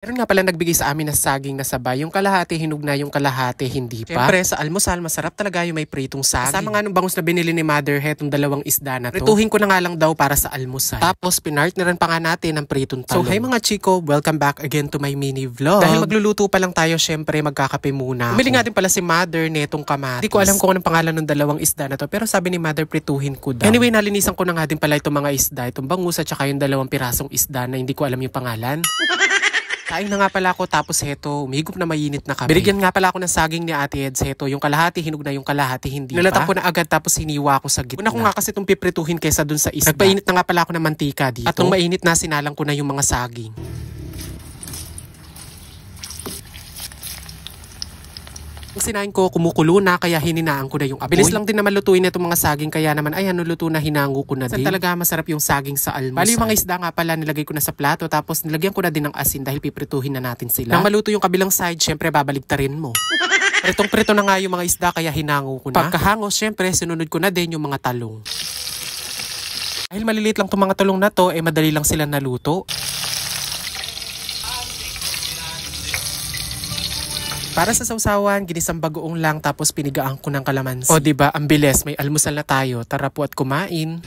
Meron nga pala nagbigay sa amin na saging na sabay. Yung kalahati hinog na, yung kalahati hindi pa. Siyempre sa almusal, masarap talaga yung may pritong saging. Kasama nga nung bangus na binili ni Mother, hetong dalawang isda na to. Prituhin ko na nga lang daw para sa almusal. Tapos pinartneran pa nga natin ng pritong talong. So hi mga chiko, welcome back again to my mini vlog. Dahil magluluto pa lang tayo, syempre magkakape muna. Bumili nga din pala si Mother netong kamatis. Hindi ko alam kung anong pangalan ng dalawang isda na to, pero sabi ni Mother prituhin ko daw. Anyway, nalinisan ko na nga din pala itong mga isda, itong bangus at saka yung dalawang pirasong isda na hindi ko alam yung pangalan. Kain na nga pala ako tapos heto, umigop na mainit na kami. Binigyan nga pala ako ng saging ni Ate Eds. Heto, yung kalahati hinog na, yung kalahati hindi pa. Nilatang ko na agad tapos hiniwa ko sa gitna. Una ko nga kasi itong piprituhin kesa dun sa isda. Nagpainit na nga pala ako ng mantika dito. At nung mainit na, sinalang ko na yung mga saging. Ang sinain ko, kumukulo na, kaya hininaan ko na yung apoy. Bilis lang din naman lutuin itong mga saging, kaya naman, ay ano, luto na, hinango ko na din. Talaga masarap yung saging sa almusal. Bali yung mga isda nga pala, nilagay ko na sa plato, tapos nilagyan ko na din ng asin dahil piprituhin na natin sila. Nang maluto yung kabilang side, syempre babaligtarin mo. Pritong-prito na nga yung mga isda, kaya hinango ko na. Pagkahangos, syempre, sinunod ko na din yung mga talong. Dahil maliliit lang itong mga talong na to, madali lang sila naluto. Para sa sausawan, ginisang bagoong lang tapos pinigaan ko ng kalamansi. O diba, ang bilis, may almusal na tayo. Tara po at kumain.